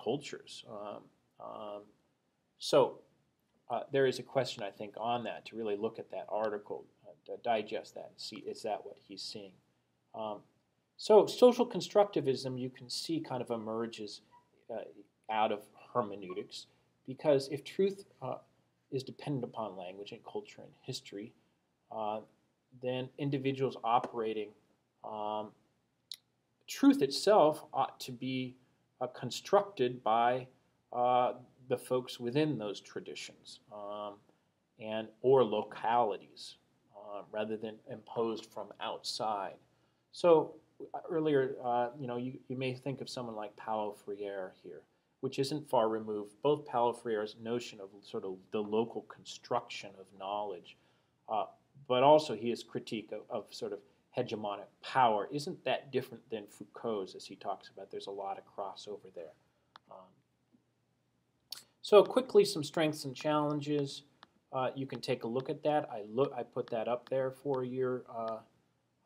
cultures. So there is a question, I think, on that to really look at that article, to digest that and see, is that what he's seeing? Um, so social constructivism, you can see, kind of emerges out of hermeneutics, because if truth is dependent upon language and culture and history, uh, then individuals operating truth itself ought to be constructed by the folks within those traditions and or localities rather than imposed from outside. So earlier, you may think of someone like Paulo Freire here, which isn't far removed. Both Paulo Freire's notion of sort of the local construction of knowledge, but also his critique of sort of hegemonic power isn't that different than Foucault's, as he talks about. There's a lot of crossover there. So quickly, some strengths and challenges. You can take a look at that. I put that up there for you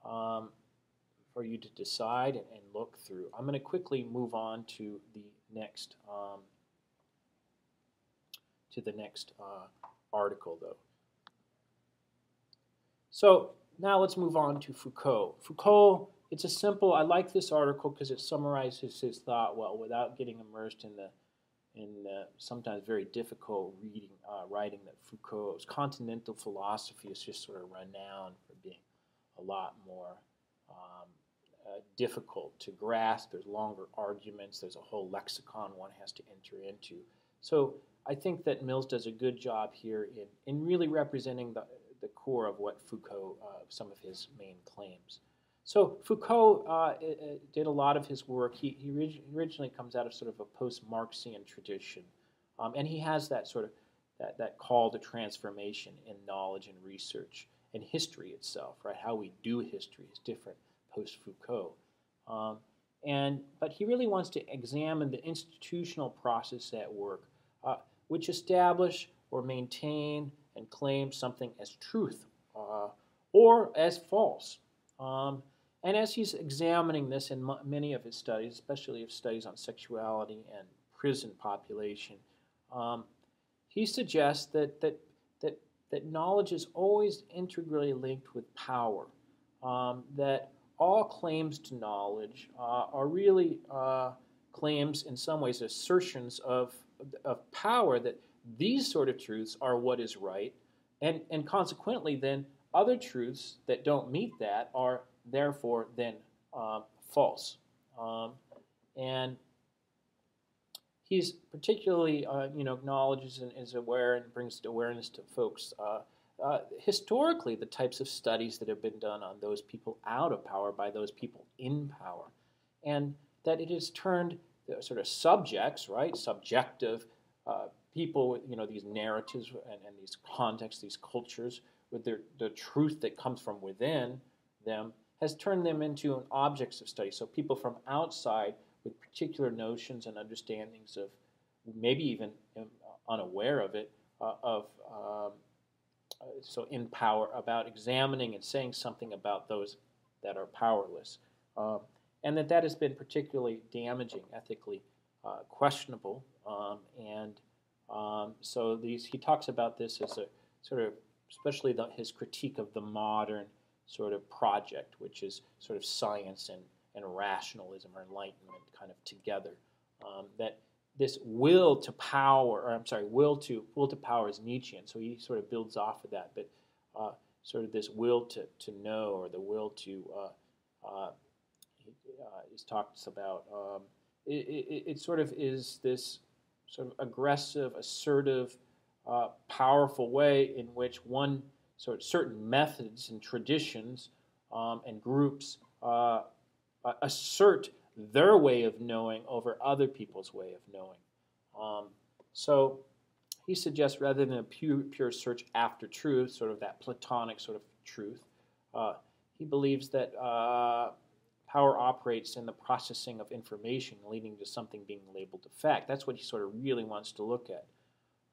to decide and look through. I'm going to quickly move on to the next article, though. So now let's move on to Foucault. Foucault, it's a simple. I like this article because it summarizes his thought well without getting immersed in the sometimes very difficult writing that Foucault's Continental Philosophy is just sort of renowned for being a lot more difficult to grasp. There's longer arguments. There's a whole lexicon one has to enter into. So I think that Mills does a good job here in really representing the core of what Foucault, some of his main claims. So Foucault did a lot of his work. He originally comes out of sort of a post-Marxian tradition, and he has that sort of that call to transformation in knowledge and research and history itself. Right, how we do history is different post-Foucault, but he really wants to examine the institutional process at work, which establish or maintain and claim something as truth or as false. And as he's examining this in many of his studies, especially his studies on sexuality and prison population, he suggests that knowledge is always integrally linked with power, that all claims to knowledge are really claims, in some ways, assertions of power, that these sort of truths are what is right, and consequently then other truths that don't meet that are therefore then false. And he's particularly, acknowledges and is aware and brings awareness to folks historically the types of studies that have been done on those people out of power by those people in power, and that it has turned sort of subjects, right, subjective people, these narratives and these contexts, these cultures, with the truth that comes from within them, has turned them into objects of study. So people from outside with particular notions and understandings of, maybe even unaware of it, so in power, about examining and saying something about those that are powerless. And that has been particularly damaging, ethically questionable. So he talks about this as a sort of, especially his critique of the modern sort of project, which is sort of science and rationalism or enlightenment kind of together. That this will to power, will to power is Nietzschean, so he sort of builds off of that. But sort of this will to know, or the will to, he talks about, it sort of is this sort of aggressive, assertive, powerful way in which one certain methods and traditions and groups assert their way of knowing over other people's way of knowing. So he suggests, rather than a pure search after truth, sort of that Platonic sort of truth, he believes that power operates in the processing of information, leading to something being labeled a fact. That's what he sort of really wants to look at.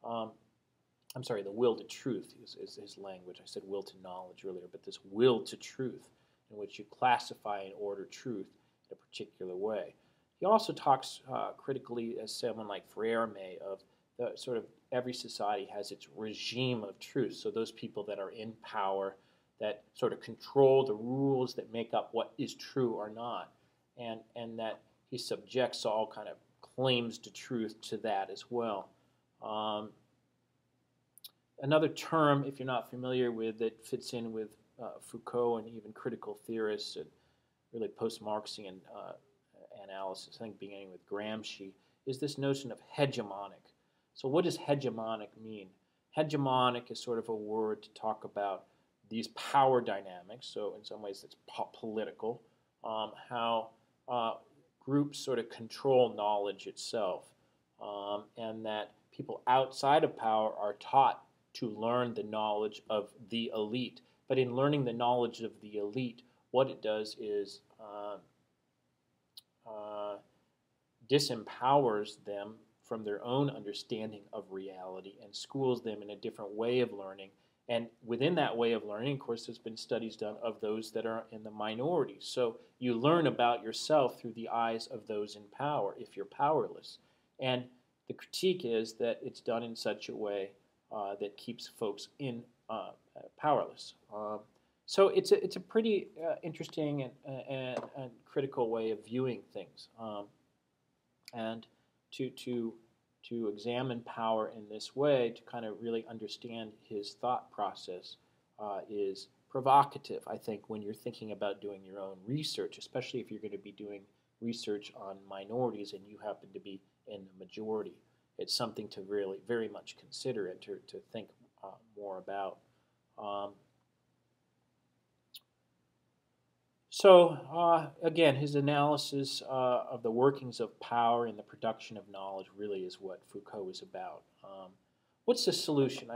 The will to truth is his language. I said will to knowledge earlier, but this will to truth, in which you classify and order truth in a particular way. He He also talks critically, as someone like Freire may, of the sort of every society has its regime of truth. So those people that are in power that sort of control the rules that make up what is true or not, and that he subjects all kind of claims to truth to that as well. Another term, if you're not familiar with, that fits in with Foucault and even critical theorists and really post-Marxian analysis, I think beginning with Gramsci, is this notion of hegemonic. So what does hegemonic mean? Hegemonic is sort of a word to talk about these power dynamics. So in some ways it's political, how groups sort of control knowledge itself, and that people outside of power are taught to learn the knowledge of the elite. But in learning the knowledge of the elite, what it does is disempowers them from their own understanding of reality and schools them in a different way of learning. And within that way of learning, of course, there's been studies done of those that are in the minority. So you learn about yourself through the eyes of those in power if you're powerless. And the critique is that it's done in such a way that keeps folks in powerless. So it's a pretty interesting and critical way of viewing things, and to examine power in this way, to kind of really understand his thought process, is provocative, I think, when you're thinking about doing your own research, especially if you're going to be doing research on minorities and you happen to be in the majority. It's something to really very much consider and to think more about. So again, his analysis of the workings of power and the production of knowledge really is what Foucault is about. What's the solution?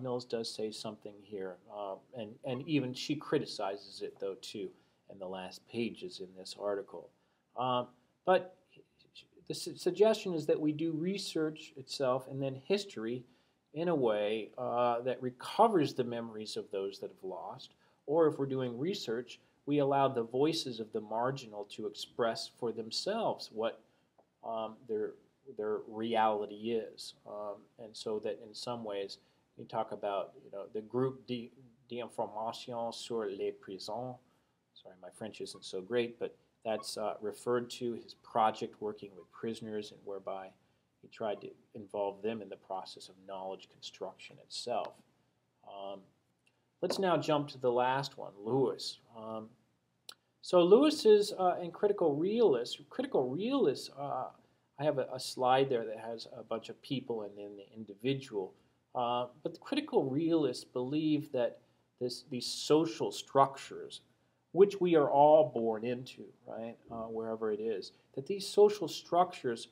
Mills does say something here, and even she criticizes it though too in the last pages in this article. But the suggestion is that we do research itself and then history in a way that recovers the memories of those that have lost, or if we're doing research, we allow the voices of the marginal to express for themselves what their reality is, and so that in some ways we talk about the groupe d'information sur les prisons. Sorry, my French isn't so great, but that's referred to his project working with prisoners, and whereby he tried to involve them in the process of knowledge construction itself. Let's now jump to the last one, Lewis. So Lewis is in critical realists. Critical realists, I have a slide there that has a bunch of people and then the individual. But the critical realists believe that these social structures, which we are all born into, right, wherever it is, that these social structures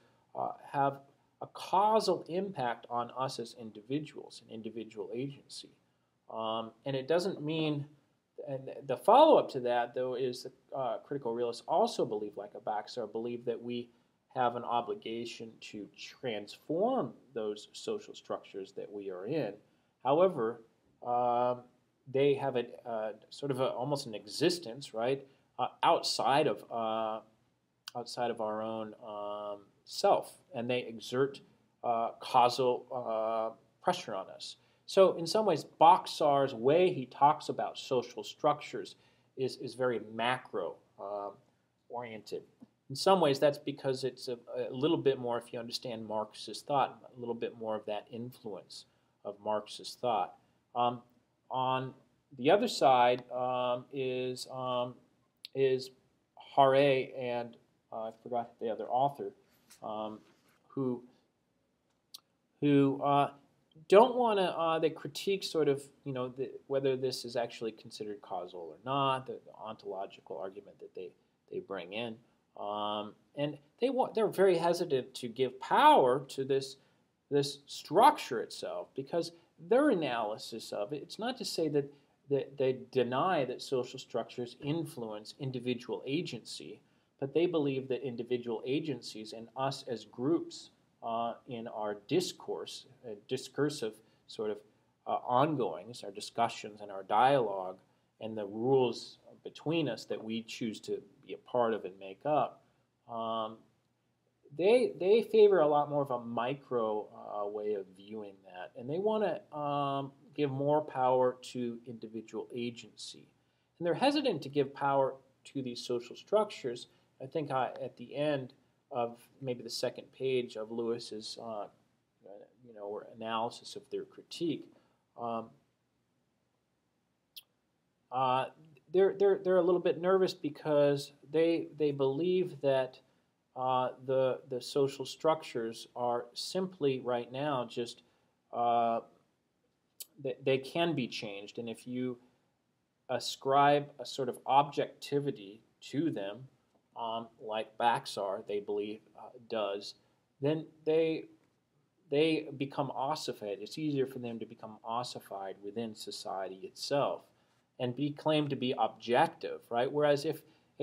have a causal impact on us as individuals and individual agency. And it doesn't mean, and the follow-up to that, though, is that critical realists also believe, like Baxter, believe that we have an obligation to transform those social structures that we are in. However, they have sort of almost an existence, right, outside of our own self, and they exert causal pressure on us. So in some ways, Boxar's way he talks about social structures is very macro oriented. In some ways, that's because it's a little bit more, if you understand Marxist thought, a little bit more of that influence of Marxist thought. On the other side is Haré and I forgot the other author, who don't want to, they critique sort of, whether this is actually considered causal or not, the ontological argument that they bring in. And they're very hesitant to give power to this structure itself, because their analysis of it, it's not to say that they deny that social structures influence individual agency, but they believe that individual agencies and us as groups in our discourse, discursive sort of ongoings, our discussions and our dialogue, and the rules between us that we choose to be a part of and make up, Um, they favor a lot more of a micro way of viewing that, and they want to give more power to individual agency, and they're hesitant to give power to these social structures. I think at the end of maybe the second page of Lewis's or analysis of their critique, um, uh, they're a little bit nervous because they believe that the social structures are simply right now just uh, they can be changed, and if you ascribe a sort of objectivity to them, like Baxar they believe does, then they become ossified. It's easier for them to become ossified within society itself and be claimed to be objective, right? Whereas if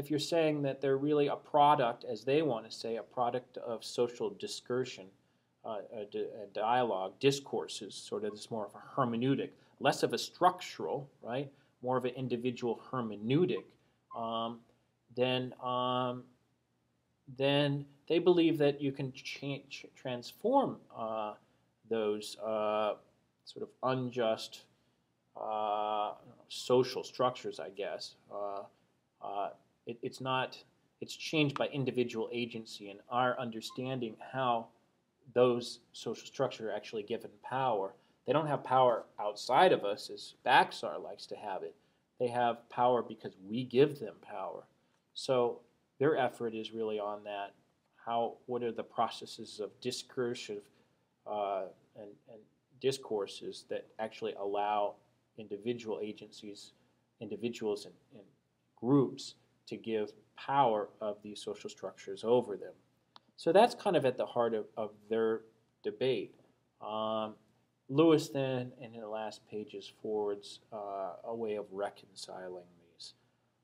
you're saying that they're really a product, as they want to say, a product of social discursion, a dialogue, discourses, sort of this more of a hermeneutic, less of a structural, right? More of an individual hermeneutic, um, then then they believe that you can transform those sort of unjust social structures, I guess. It's not, it's changed by individual agency and our understanding how those social structures are actually given power. They don't have power outside of us, as Baxar likes to have it. They have power because we give them power. So their effort is really on that. What are the processes of discursive and discourses that actually allow individual agencies, individuals and groups to give power of these social structures over them. So that's kind of at the heart of their debate. Um, Lewis then, in the last pages, forwards a way of reconciling these.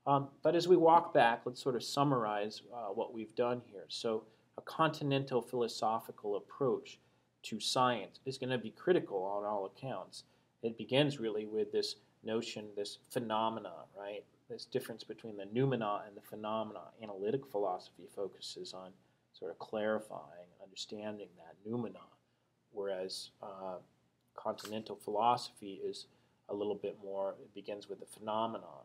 But as we walk back, let's sort of summarize what we've done here. So a continental philosophical approach to science is going to be critical on all accounts. It begins really with this notion, this phenomena, right? This difference between the noumena and the phenomena. Analytic philosophy focuses on sort of clarifying and understanding that noumena, whereas continental philosophy is a little bit more, it begins with the phenomenon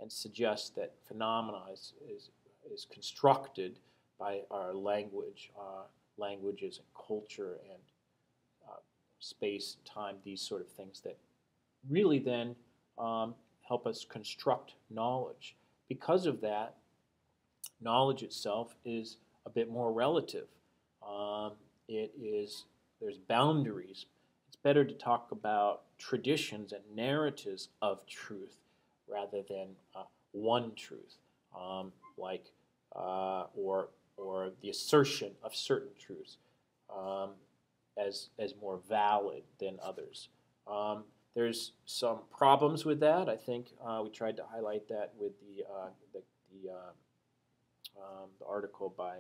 and suggests that phenomena is constructed by our language, languages and culture and space, time, these sort of things that really then help us construct knowledge. Because of that, knowledge itself is a bit more relative. There's boundaries. It's better to talk about traditions and narratives of truth rather than one truth, like or the assertion of certain truths as more valid than others. There's some problems with that. I think we tried to highlight that with the article by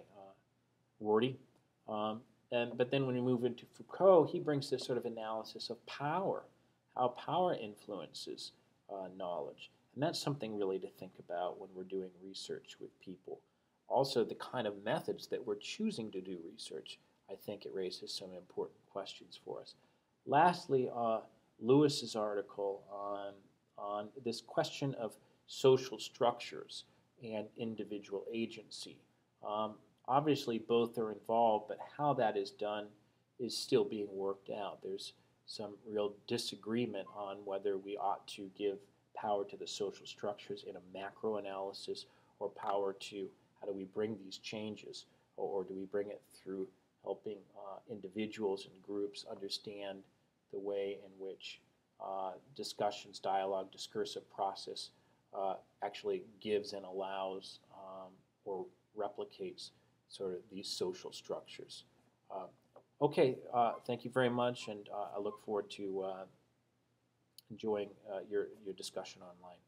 Rorty. But then when we move into Foucault, he brings this sort of analysis of power, how power influences knowledge. And that's something really to think about when we're doing research with people. Also, the kind of methods that we're choosing to do research, I think it raises some important questions for us. Lastly, Lewis's article on this question of social structures and individual agency. Obviously, both are involved, but how that is done is still being worked out. There's some real disagreement on whether we ought to give power to the social structures in a macro analysis or power to how do we bring these changes, or do we bring it through helping individuals and groups understand the way in which discussions, dialogue, discursive process actually gives and allows or replicates sort of these social structures. Okay, thank you very much, and I look forward to enjoying your discussion online.